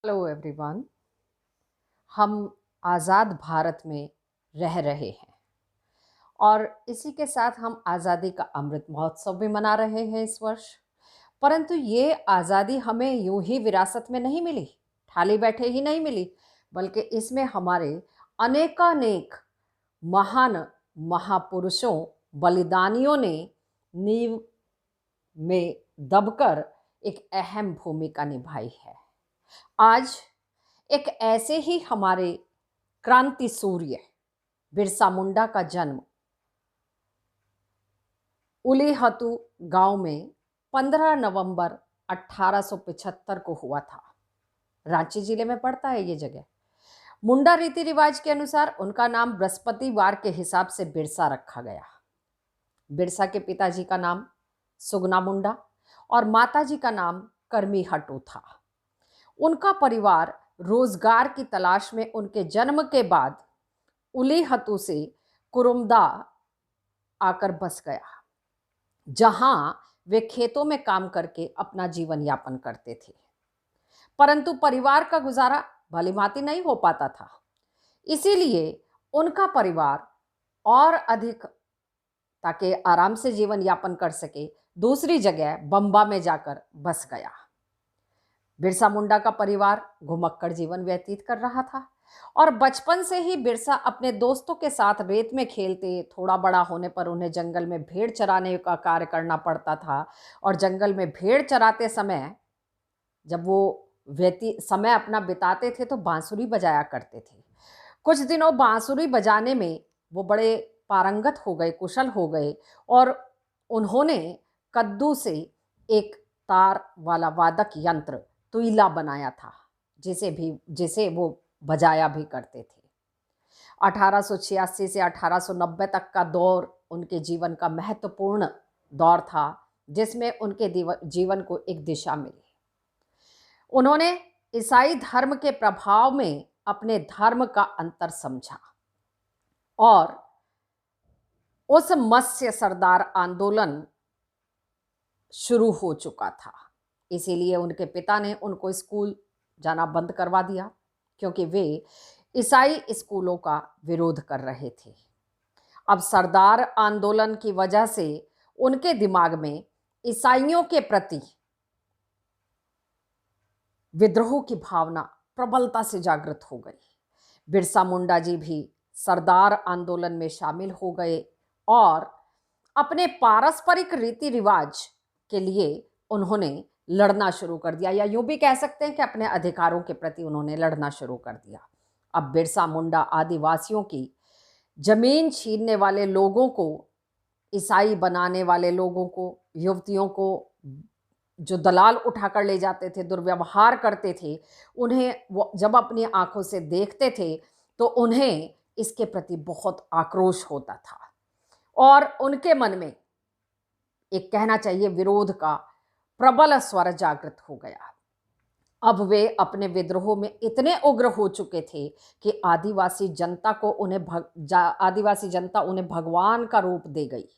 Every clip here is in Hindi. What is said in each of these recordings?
Hello everyone. हम आज़ाद भारत में रह रहे हैं और इसी के साथ हम आज़ादी का अमृत महोत्सव भी मना रहे हैं इस वर्ष। परंतु ये आज़ादी हमें यूं ही विरासत में नहीं मिली, खाली बैठे ही नहीं मिली, बल्कि इसमें हमारे अनेकानेक महान महापुरुषों, बलिदानियों ने नींव में दबकर एक अहम भूमिका निभाई है। आज एक ऐसे ही हमारे क्रांति सूर्य बिरसा मुंडा का जन्म उलीहतू गांव में 15 नवंबर 1875 को हुआ था। रांची जिले में पड़ता है ये जगह। मुंडा रीति रिवाज के अनुसार उनका नाम बृहस्पतिवार के हिसाब से बिरसा रखा गया। बिरसा के पिताजी का नाम सुगना मुंडा और माताजी का नाम करमी हटू था। उनका परिवार रोजगार की तलाश में उनके जन्म के बाद उलीहतू से कुरुमदा आकर बस गया, जहां वे खेतों में काम करके अपना जीवन यापन करते थे। परंतु परिवार का गुजारा भलीभांति नहीं हो पाता था, इसीलिए उनका परिवार और अधिक ताकि आराम से जीवन यापन कर सके दूसरी जगह बंबा में जाकर बस गया। बिरसा मुंडा का परिवार घुमक्कड़ जीवन व्यतीत कर रहा था और बचपन से ही बिरसा अपने दोस्तों के साथ रेत में खेलते। थोड़ा बड़ा होने पर उन्हें जंगल में भेड़ चराने का कार्य करना पड़ता था और जंगल में भेड़ चराते समय जब वो समय अपना बिताते थे तो बांसुरी बजाया करते थे। कुछ दिनों बांसुरी बजाने में वो बड़े पारंगत हो गए, कुशल हो गए और उन्होंने कद्दू से एक तार वाला वादक यंत्र तुईला बनाया था, जिसे वो बजाया भी करते थे। 1886 से 1890 तक का दौर उनके जीवन का महत्वपूर्ण दौर था, जिसमें उनके जीवन को एक दिशा मिली। उन्होंने ईसाई धर्म के प्रभाव में अपने धर्म का अंतर समझा और उस मत्स्य सरदार आंदोलन शुरू हो चुका था। इसीलिए उनके पिता ने उनको स्कूल जाना बंद करवा दिया, क्योंकि वे ईसाई स्कूलों का विरोध कर रहे थे। अब सरदार आंदोलन की वजह से उनके दिमाग में ईसाइयों के प्रति विद्रोह की भावना प्रबलता से जागृत हो गई। बिरसा मुंडा जी भी सरदार आंदोलन में शामिल हो गए और अपने पारस्परिक रीति रिवाज के लिए उन्होंने लड़ना शुरू कर दिया, या यूं भी कह सकते हैं कि अपने अधिकारों के प्रति उन्होंने लड़ना शुरू कर दिया। अब बिरसा मुंडा आदिवासियों की जमीन छीनने वाले लोगों को, ईसाई बनाने वाले लोगों को, युवतियों को जो दलाल उठाकर ले जाते थे, दुर्व्यवहार करते थे, उन्हें वो जब अपनी आंखों से देखते थे तो उन्हें इसके प्रति बहुत आक्रोश होता था और उनके मन में एक कहना चाहिए विरोध का प्रबल स्वर जागृत हो गया। अब वे अपने विद्रोह में इतने उग्र हो चुके थे कि आदिवासी जनता उन्हें भगवान का रूप दे गई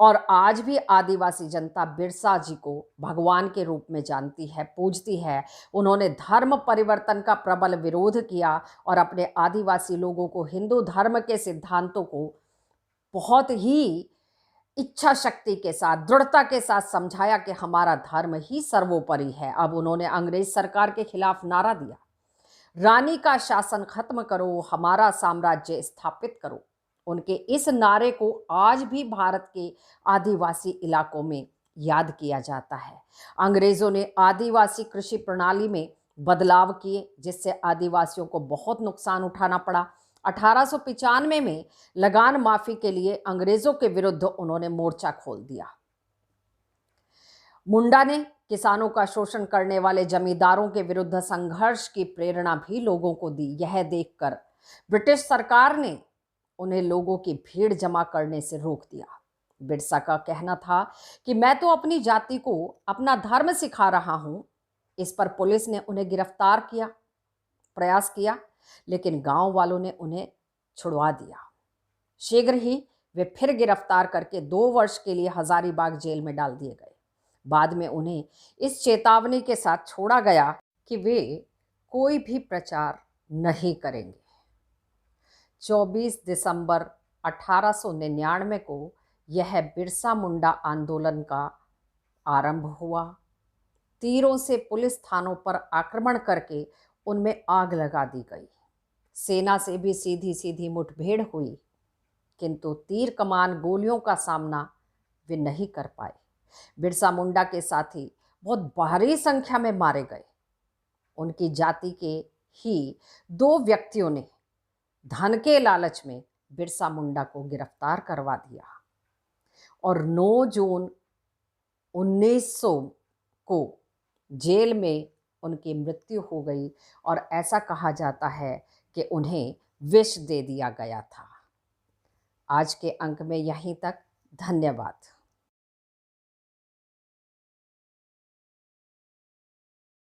और आज भी आदिवासी जनता बिरसा जी को भगवान के रूप में जानती है, पूजती है। उन्होंने धर्म परिवर्तन का प्रबल विरोध किया और अपने आदिवासी लोगों को हिंदू धर्म के सिद्धांतों को बहुत ही इच्छा शक्ति के साथ, दृढ़ता के साथ समझाया कि हमारा धर्म ही सर्वोपरि है। अब उन्होंने अंग्रेज सरकार के खिलाफ नारा दिया, रानी का शासन खत्म करो, हमारा साम्राज्य स्थापित करो। उनके इस नारे को आज भी भारत के आदिवासी इलाकों में याद किया जाता है। अंग्रेजों ने आदिवासी कृषि प्रणाली में बदलाव किए, जिससे आदिवासियों को बहुत नुकसान उठाना पड़ा। 1895 में लगान माफी के लिए अंग्रेजों के विरुद्ध उन्होंने मोर्चा खोल दिया। मुंडा ने किसानों का शोषण करने वाले जमींदारों के विरुद्ध संघर्ष की प्रेरणा भी लोगों को दी। यह देखकर ब्रिटिश सरकार ने उन्हें लोगों की भीड़ जमा करने से रोक दिया। बिरसा का कहना था कि मैं तो अपनी जाति को अपना धर्म सिखा रहा हूं। इस पर पुलिस ने उन्हें गिरफ्तार किया, प्रयास किया, लेकिन गांव वालों ने उन्हें छुड़वा दिया। शीघ्र ही वे फिर गिरफ्तार करके 2 वर्ष के लिए हजारीबाग जेल में डाल दिए गए। बाद में उन्हें इस चेतावनी के साथ छोड़ा गया कि वे कोई भी प्रचार नहीं करेंगे। 24 दिसंबर 1899 को यह बिरसा मुंडा आंदोलन का आरंभ हुआ। तीरों से पुलिस थानों पर आक्रमण करके उनमें आग लगा दी गई। सेना से भी सीधी सीधी मुठभेड़ हुई, किंतु तीर कमान गोलियों का सामना वे नहीं कर पाए। बिरसा मुंडा के साथी बहुत भारी संख्या में मारे गए। उनकी जाति के ही 2 व्यक्तियों ने धन के लालच में बिरसा मुंडा को गिरफ्तार करवा दिया और 9 जून 1900 को जेल में उनकी मृत्यु हो गई और ऐसा कहा जाता है कि उन्हें विष दे दिया गया था। आज के अंक में यहीं तक। धन्यवाद।